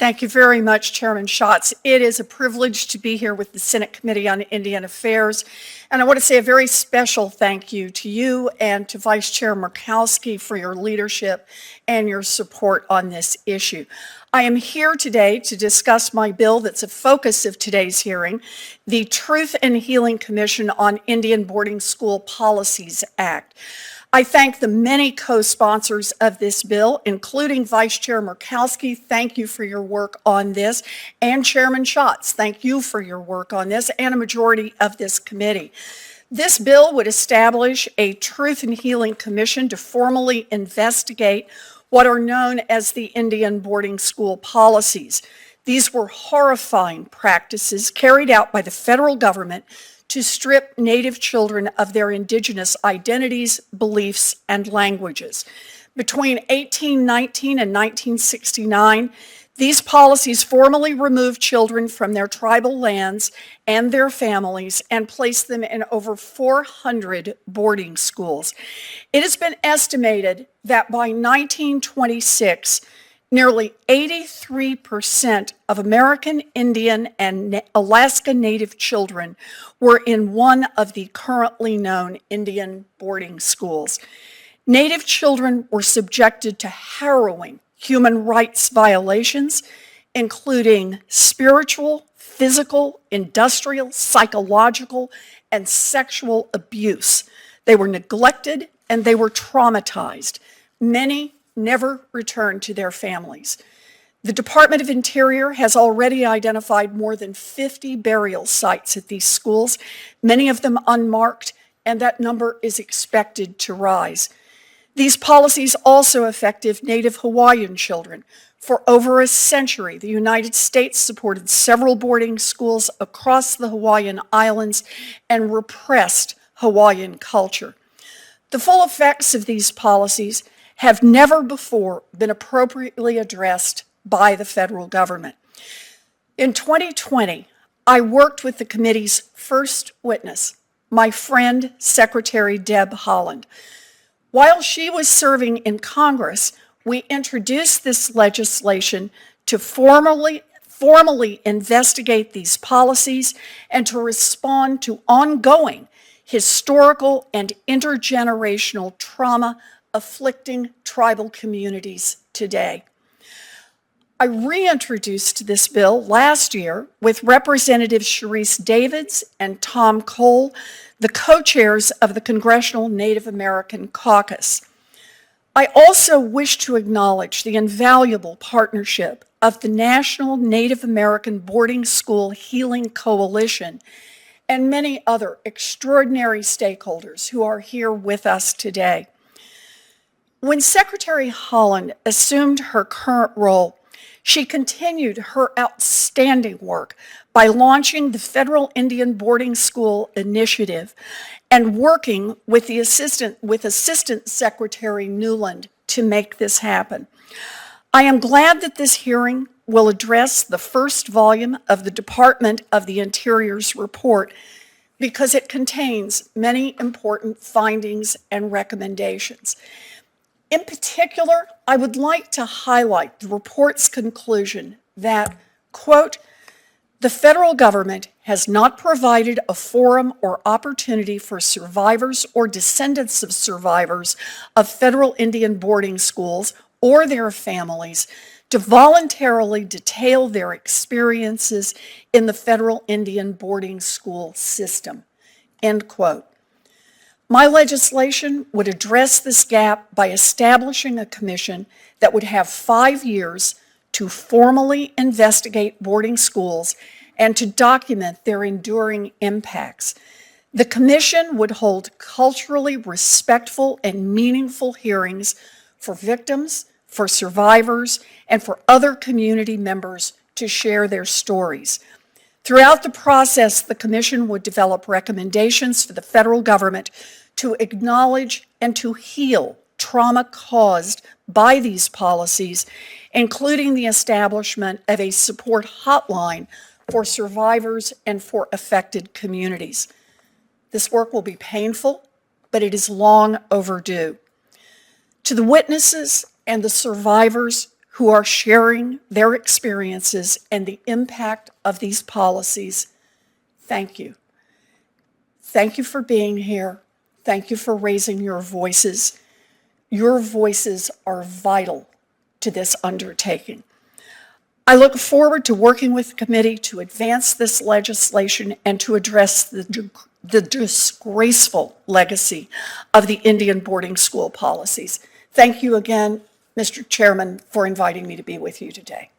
Thank you very much, Chairman Schatz. It is a privilege to be here with the Senate Committee on Indian Affairs. And I want to say a very special thank you to you and to Vice Chair Murkowski for your leadership and your support on this issue. I am here today to discuss my bill that's a focus of today's hearing, the Truth and Healing Commission on Indian Boarding School Policies Act. I thank the many co-sponsors of this bill, including Vice Chair Murkowski. Thank you for your work on this. And Chairman Schatz, thank you for your work on this, and a majority of this committee. This bill would establish a Truth and Healing Commission to formally investigate what are known as the Indian boarding school policies. These were horrifying practices carried out by the federal government to strip Native children of their indigenous identities, beliefs, and languages. Between 1819 and 1969, these policies formally removed children from their tribal lands and their families and placed them in over 400 boarding schools. It has been estimated that by 1926, nearly 83% of American Indian and Alaska Native children were in one of the currently known Indian boarding schools. Native children were subjected to harrowing human rights violations, including spiritual, physical, industrial, psychological, and sexual abuse. They were neglected and they were traumatized. Many never returned to their families. The Department of Interior has already identified more than 50 burial sites at these schools, many of them unmarked, and that number is expected to rise. These policies also affected Native Hawaiian children. For over a century, the United States supported several boarding schools across the Hawaiian Islands and repressed Hawaiian culture. The full effects of these policies have never before been appropriately addressed by the federal government. In 2020, I worked with the committee's first witness, my friend, Secretary Deb Haaland. While she was serving in Congress, we introduced this legislation to formally investigate these policies and to respond to ongoing historical and intergenerational trauma afflicting tribal communities today. I reintroduced this bill last year with Representatives Sharice Davids and Tom Cole, the co-chairs of the Congressional Native American Caucus. I also wish to acknowledge the invaluable partnership of the National Native American Boarding School Healing Coalition and many other extraordinary stakeholders who are here with us today. When Secretary Haaland assumed her current role, she continued her outstanding work by launching the Federal Indian Boarding School Initiative and working with Assistant Secretary Newland to make this happen. I am glad that this hearing will address the first volume of the Department of the Interior's report because it contains many important findings and recommendations. In particular, I would like to highlight the report's conclusion that, quote, the federal government has not provided a forum or opportunity for survivors or descendants of survivors of federal Indian boarding schools or their families to voluntarily detail their experiences in the federal Indian boarding school system, end quote. My legislation would address this gap by establishing a commission that would have 5 years to formally investigate boarding schools and to document their enduring impacts. The commission would hold culturally respectful and meaningful hearings for victims, for survivors, and for other community members to share their stories. Throughout the process, the commission would develop recommendations for the federal government to acknowledge and to heal trauma caused by these policies, including the establishment of a support hotline for survivors and for affected communities. This work will be painful, but it is long overdue. To the witnesses and the survivors who are sharing their experiences and the impact of these policies. Thank you. Thank you for being here. Thank you for raising your voices. Your voices are vital to this undertaking. I look forward to working with the committee to advance this legislation and to address the disgraceful legacy of the Indian boarding school policies. Thank you again, Mr. Chairman, for inviting me to be with you today.